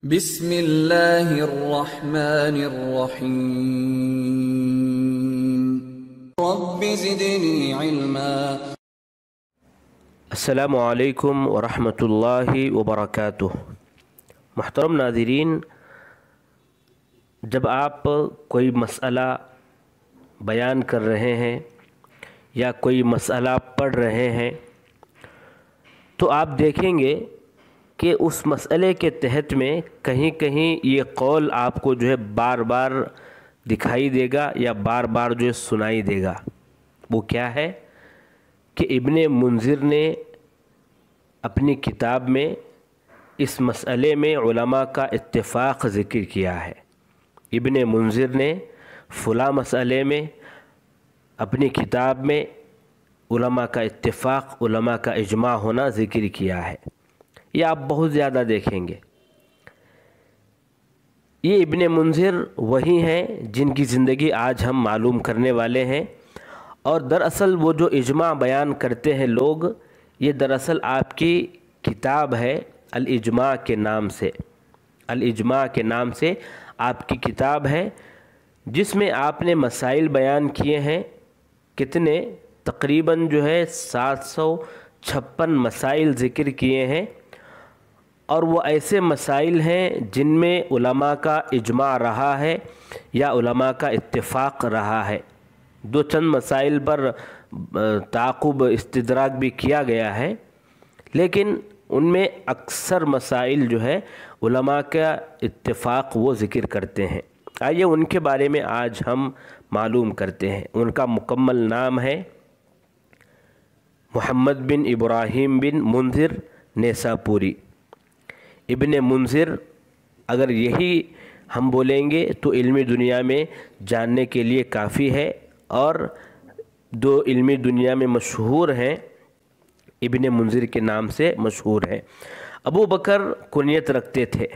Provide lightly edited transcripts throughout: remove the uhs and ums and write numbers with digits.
بسم اللہ الرحمن الرحیم رب زدنی علما۔ السلام علیکم ورحمۃ اللہ وبرکاتہ۔ محترم ناظرین، جب آپ کوئی مسئلہ بیان کر رہے ہیں یا کوئی مسئلہ پڑھ رہے ہیں تو آپ دیکھیں گے کہ اس مسئلے کے تحت میں کہیں کہیں یہ قول آپ کو بار بار دکھائی دے گا یا بار بار سنائی دے گا۔ وہ کیا ہے کہ ابن منذر نے اپنی کتاب میں اس مسئلے میں علماء کا اتفاق ذکر کیا ہے۔ ابن منذر نے فلاں مسئلے میں اپنی کتاب میں علماء کا اتفاق، علماء کا اجماع ہونا ذکر کیا ہے۔ یہ آپ بہت زیادہ دیکھیں گے۔ یہ ابن منذر وہی ہیں جن کی زندگی آج ہم معلوم کرنے والے ہیں، اور دراصل وہ جو اجماع بیان کرتے ہیں لوگ، یہ دراصل آپ کی کتاب ہے الاجماع کے نام سے۔ الاجماع کے نام سے آپ کی کتاب ہے جس میں آپ نے مسائل بیان کیے ہیں۔ کتنے؟ تقریباً 756 مسائل ذکر کیے ہیں، اور وہ ایسے مسائل ہیں جن میں علماء کا اجماع رہا ہے یا علماء کا اتفاق رہا ہے۔ دو چند مسائل پر تعاقب استدراک بھی کیا گیا ہے، لیکن ان میں اکثر مسائل علماء کا اتفاق وہ ذکر کرتے ہیں۔ آئیے ان کے بارے میں آج ہم معلوم کرتے ہیں۔ ان کا مکمل نام ہے محمد بن ابراہیم بن منذر نیساپوری۔ ابن منذر، اگر یہی ہم بولیں گے تو علمی دنیا میں جاننے کے لیے کافی ہے، اور دو علمی دنیا میں مشہور ہیں، ابن منذر کے نام سے مشہور ہیں۔ ابو بکر کنیت رکھتے تھے۔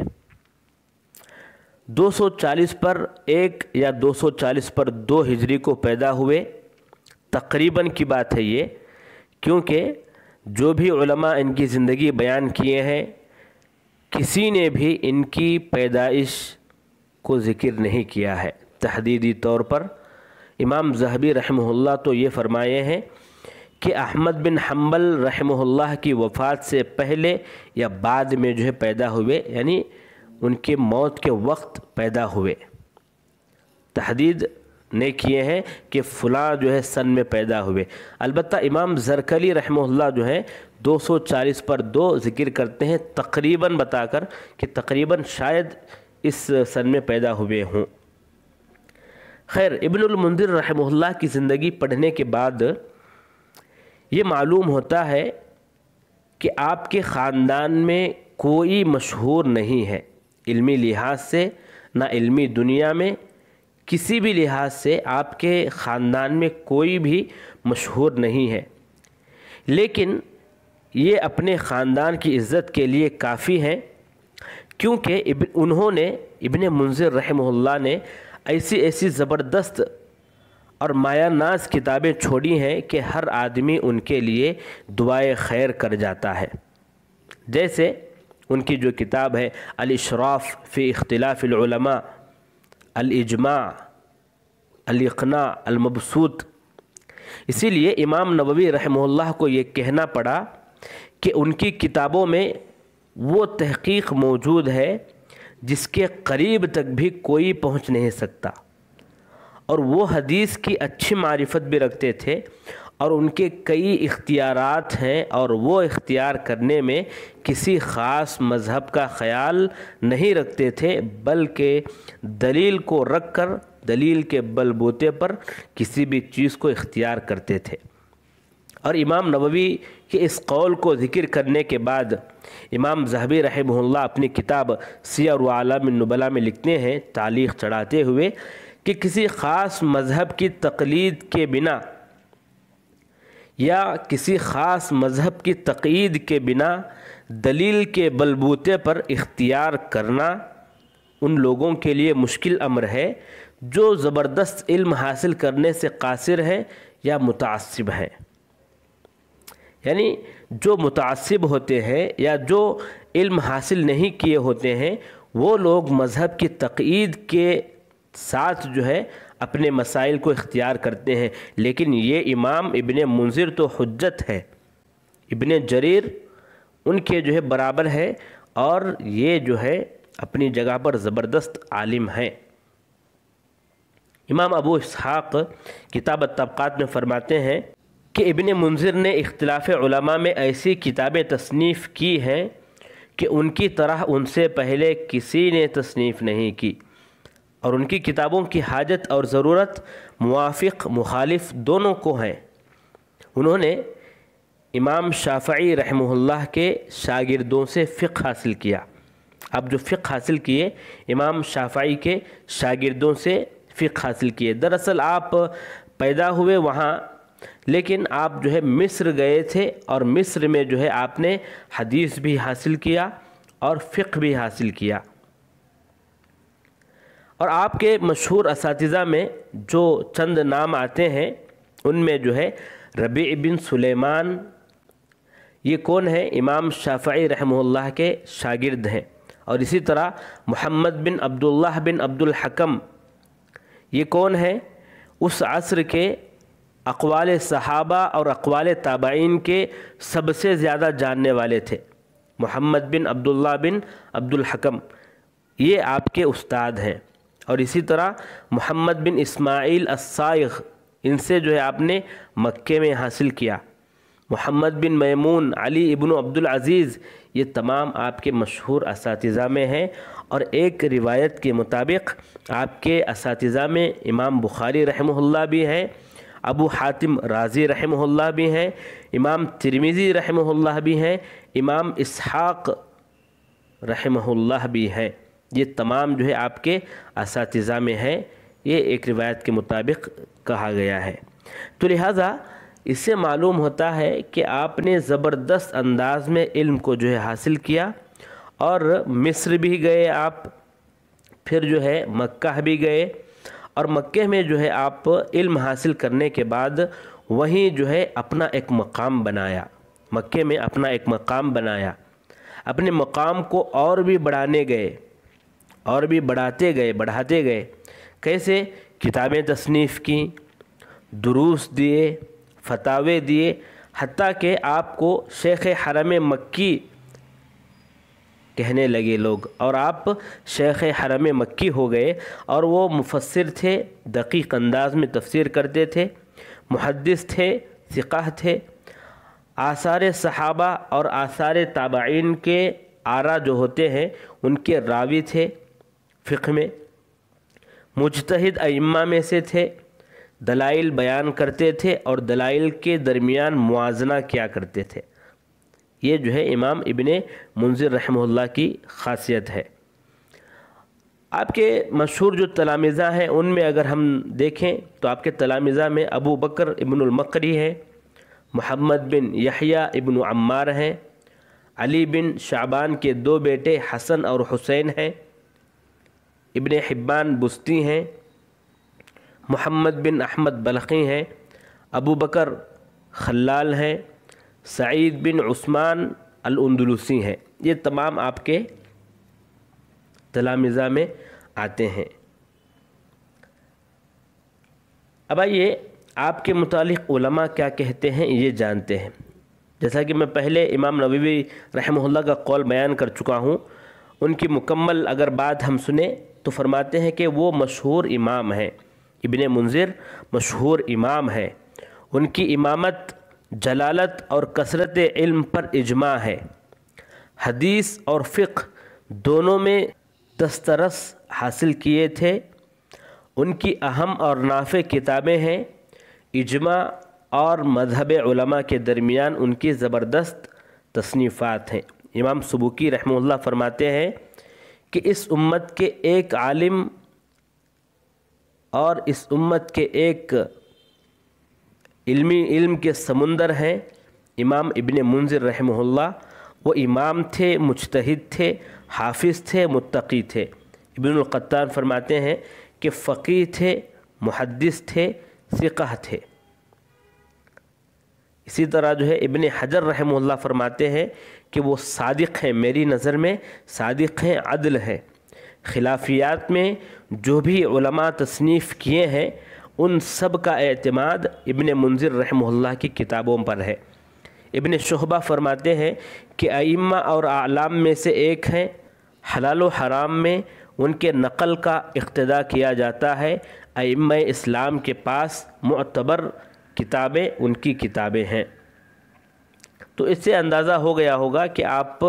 240 پر 1 یا 240 پر 2 ہجری کو پیدا ہوئے، تقریباً کی بات ہے یہ، کیونکہ جو بھی علماء ان کی زندگی بیان کیے ہیں، کسی نے بھی ان کی پیدائش کو ذکر نہیں کیا ہے تحدیدی طور پر۔ امام ذہبی رحمہ اللہ تو یہ فرمائے ہیں کہ احمد بن حنبل رحمہ اللہ کی وفات سے پہلے یا بعد میں پیدا ہوئے، یعنی ان کے موت کے وقت پیدا ہوئے۔ تحدید نے کیے ہیں کہ فلاں سن میں پیدا ہوئے۔ البتہ امام زرکلی رحمہ اللہ 240 پر 2 ذکر کرتے ہیں، تقریباً بتا کر کہ تقریباً شاید اس سن میں پیدا ہوئے ہوں۔ خیر، ابن المنذر رحمہ اللہ کی زندگی پڑھنے کے بعد یہ معلوم ہوتا ہے کہ آپ کے خاندان میں کوئی مشہور نہیں ہے، علمی لحاظ سے، نہ علمی دنیا میں، کسی بھی لحاظ سے آپ کے خاندان میں کوئی بھی مشہور نہیں ہے، لیکن یہ اپنے خاندان کی عزت کے لیے کافی ہیں، کیونکہ انہوں نے، ابن منذر رحمہ اللہ نے ایسی زبردست اور مایہ ناز کتابیں چھوڑی ہیں کہ ہر آدمی ان کے لیے دعائے خیر کر جاتا ہے۔ جیسے ان کی جو کتاب ہے الاشراف فی اختلاف العلماء، الاجماع، الاقناع، المبسوط۔ اسی لیے امام نووی رحمہ اللہ کو یہ کہنا پڑا کہ ان کی کتابوں میں وہ تحقیق موجود ہے جس کے قریب تک بھی کوئی پہنچ نہیں سکتا، اور وہ حدیث کی اچھی معرفت بھی رکھتے تھے، اور ان کے کئی اختیارات ہیں، اور وہ اختیار کرنے میں کسی خاص مذہب کا خیال نہیں رکھتے تھے، بلکہ دلیل کو رکھ کر، دلیل کے بل بوتے پر کسی بھی چیز کو اختیار کرتے تھے۔ اور امام نووی کے اس قول کو ذکر کرنے کے بعد امام ذہبی رحمہ اللہ اپنی کتاب سیر اعلام النبلاء میں لکھتے ہیں، تعلیق چڑھاتے ہوئے، کہ کسی خاص مذہب کی تقلید کے بنا یا کسی خاص مذہب کی تقیید کے بنا دلیل کے بلبوتے پر اختیار کرنا ان لوگوں کے لیے مشکل امر ہے جو زبردست علم حاصل کرنے سے قاصر ہیں یا متعصب ہیں۔ یعنی جو متعصب ہوتے ہیں یا جو علم حاصل نہیں کیے ہوتے ہیں، وہ لوگ مذہب کی تقیید کے ساتھ جو ہے اپنے مسائل کو اختیار کرتے ہیں، لیکن یہ امام ابن منذر تو حجت ہے، ابن جریر ان کے جو ہے برابر ہے، اور یہ جو ہے اپنی جگہ پر زبردست عالم ہیں۔ امام ابو اسحاق کتاب الطبقات میں فرماتے ہیں کہ ابن منذر نے اختلاف علماء میں ایسی کتابیں تصنیف کی ہیں کہ ان کی طرح ان سے پہلے کسی نے تصنیف نہیں کی، اور ان کی کتابوں کی حاجت اور ضرورت موافق مخالف دونوں کو ہیں۔ انہوں نے امام شافعی رحمہ اللہ کے شاگردوں سے فقہ حاصل کیا۔ اب جو فقہ حاصل کیے، امام شافعی کے شاگردوں سے فقہ حاصل کیے۔ دراصل آپ پیدا ہوئے وہاں، لیکن آپ جو ہے مصر گئے تھے، اور مصر میں جو ہے آپ نے حدیث بھی حاصل کیا اور فقہ بھی حاصل کیا۔ اور آپ کے مشہور اساتذہ میں جو چند نام آتے ہیں ان میں جو ہے ربیع بن سلیمان، یہ کون ہے؟ امام شافعی رحمہ اللہ کے شاگرد ہیں۔ اور اسی طرح محمد بن عبداللہ بن عبد الحکم، یہ کون ہے؟ اس عصر کے اقوال صحابہ اور اقوال تابعین کے سب سے زیادہ جاننے والے تھے۔ محمد بن عبداللہ بن عبد الحکم یہ آپ کے استاد ہیں۔ اور اسی طرح محمد بن اسماعیل الصائغ، ان سے جو ہے آپ نے مکے میں حاصل کیا۔ محمد بن میمون، علی ابن عبد العزیز، یہ تمام آپ کے مشہور اساتذہ میں ہیں۔ اور ایک روایت کے مطابق آپ کے اساتذہ میں امام بخاری رحمہ اللہ بھی ہیں، ابو حاتم رازی رحمہ اللہ بھی ہیں، امام ترمذی رحمہ اللہ بھی ہیں، امام اسحاق رحمہ اللہ بھی ہیں۔ یہ تمام جو ہے آپ کے اساتذہ میں ہیں، یہ ایک روایت کے مطابق کہا گیا ہے۔ تو لہٰذا اس سے معلوم ہوتا ہے کہ آپ نے زبردست انداز میں علم کو جو ہے حاصل کیا، اور مصر بھی گئے آپ، پھر جو ہے مکہ بھی گئے، اور مکہ میں جو ہے آپ علم حاصل کرنے کے بعد وہیں جو ہے اپنا ایک مقام بنایا، مکہ میں اپنا ایک مقام بنایا، اپنے مقام کو اور بھی بڑھانے گئے، اور بھی بڑھاتے گئے۔ کیسے؟ کتابیں تصنیف کی، دروس دیے، فتاوے دیے، حتیٰ کہ آپ کو شیخ حرم مکی کہنے لگے لوگ، اور آپ شیخ حرم مکی ہو گئے، اور وہ مفسر تھے، دقیق انداز میں تفسیر کرتے تھے، محدث تھے، ثقہ تھے، آثار صحابہ اور آثار تابعین کے آراء جو ہوتے ہیں ان کے راوی تھے، فقہ میں مجتہد ائمہ میں سے تھے، دلائل بیان کرتے تھے اور دلائل کے درمیان موازنہ کیا کرتے تھے۔ یہ جو ہے امام ابن منذر رحمہ اللہ کی خاصیت ہے۔ آپ کے مشہور جو تلامذہ ہیں ان میں اگر ہم دیکھیں تو آپ کے تلامذہ میں ابو بکر ابن المقری ہیں، محمد بن یحییٰ ابن عمار ہیں، علی بن شعبان کے دو بیٹے حسن اور حسین ہیں، ابن حبان بستی ہیں، محمد بن احمد بلخی ہیں، ابو بکر خلال ہیں، سعید بن عثمان الاندلسی ہیں۔ یہ تمام آپ کے تلامذہ میں آتے ہیں۔ اب آئیے آپ کے متعلق علماء کیا کہتے ہیں یہ جانتے ہیں۔ جیسا کہ میں پہلے امام نووی رحمہ اللہ کا قول بیان کر چکا ہوں، ان کی مکمل اگر بات ہم سنیں تو فرماتے ہیں کہ وہ مشہور امام ہیں، ابن منذر مشہور امام ہے، ان کی امامت جلالت اور کثرت علم پر اجماع ہے، حدیث اور فقہ دونوں میں دسترس حاصل کیے تھے، ان کی اہم اور نافع کتابیں ہیں، اجماع اور مذہب علماء کے درمیان ان کی زبردست تصنیفات ہیں۔ امام سبکی رحمہ اللہ فرماتے ہیں کہ اس امت کے ایک عالم اور اس امت کے ایک علم کے سمندر ہیں امام ابن منذر رحمہ اللہ۔ وہ امام تھے، مجتہد تھے، حافظ تھے، متقی تھے۔ ابن القطان فرماتے ہیں کہ فقیہ تھے، محدث تھے، ثقہ تھے۔ اسی طرح جو ہے ابن حجر رحمہ اللہ فرماتے ہیں کہ وہ صادق ہیں، میری نظر میں صادق ہیں، عدل ہیں، خلافیات میں جو بھی علماء تصنیف کیے ہیں ان سب کا اعتماد ابن منذر رحمہ اللہ کی کتابوں پر ہے۔ ابن شعبہ فرماتے ہیں کہ ائمہ اور اعلام میں سے ایک ہیں، حلال و حرام میں ان کے نقل کا اقتداء کیا جاتا ہے۔ ائمہ اسلام کے پاس معتبر کتابیں ان کی کتابیں ہیں۔ تو اس سے اندازہ ہو گیا ہوگا کہ آپ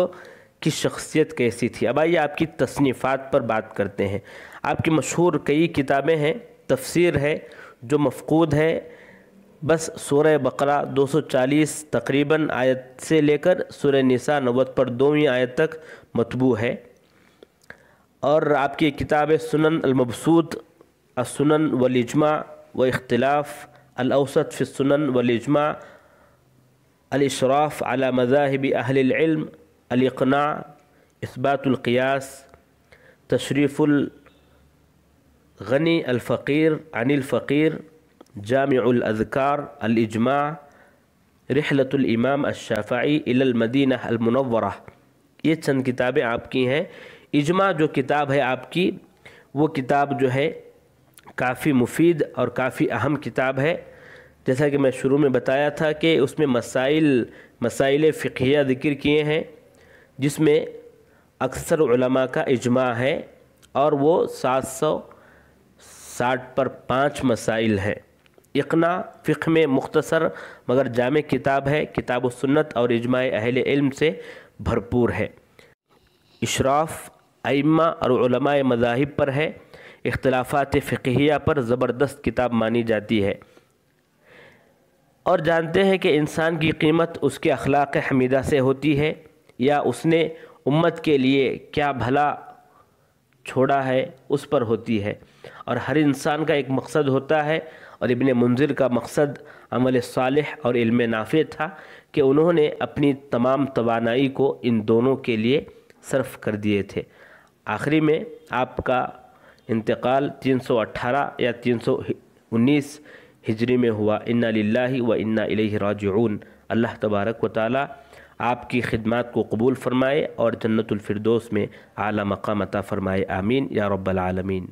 کی شخصیت کیسی تھی۔ اب آئیے آپ کی تصنیفات پر بات کرتے ہیں۔ آپ کی مشہور کئی کتابیں ہیں، تفسیر ہے جو مفقود ہے، بس سورہ بقرہ 240 تقریباً آیت سے لے کر سورہ نساء 90 پر 2ویں آیت تک مطبوع ہے، اور آپ کی کتاب سنن المبسوط، السنن والاجماع و اختلاف، الاوسط فی السنن والاجماع، الاشراف علی مذاہب اہل العلم، الاقناع، اثبات القیاس، تشریف الغنی الفقیر عن الفقیر، جامع الاذکار، الاجماع، رحلۃ الامام الشافعی الی المدینہ المنورہ، یہ چند کتابیں آپ کی ہیں۔ اجماع جو کتاب ہے آپ کی، وہ کتاب جو ہے کافی مفید اور کافی اہم کتاب ہے۔ جیسا کہ میں شروع میں بتایا تھا کہ اس میں مسائل فقہیہ ذکر کیے ہیں، جس میں اکثر علماء کا اجماع ہے، اور وہ 760 پر 5 مسائل ہیں۔ اقناع فقہ میں مختصر مگر جامع کتاب ہے، کتاب و سنت اور اجماع اہل علم سے بھرپور ہے۔ اشراف ائمہ اور علماء مذاہب پر ہے، اختلافات فقہیہ پر زبردست کتاب مانی جاتی ہے، اور جانتے ہیں کہ انسان کی قیمت اس کے اخلاق حمیدہ سے ہوتی ہے، یا اس نے امت کے لیے کیا بھلا چھوڑا ہے اس پر ہوتی ہے، اور ہر انسان کا ایک مقصد ہوتا ہے، اور ابن منذر کا مقصد عمل صالح اور علم نافع تھا کہ انہوں نے اپنی تمام توانائی کو ان دونوں کے لیے صرف کر دیے تھے۔ آخری میں آپ کا انتقال 318 یا 319 ہجری میں ہوا۔ انا للہ و انا الیہ راجعون۔ اللہ تبارک و تعالی آپ کی خدمات کو قبول فرمائے اور جنت الفردوس میں اعلیٰ مقام عطا فرمائے، آمین یا رب العالمین۔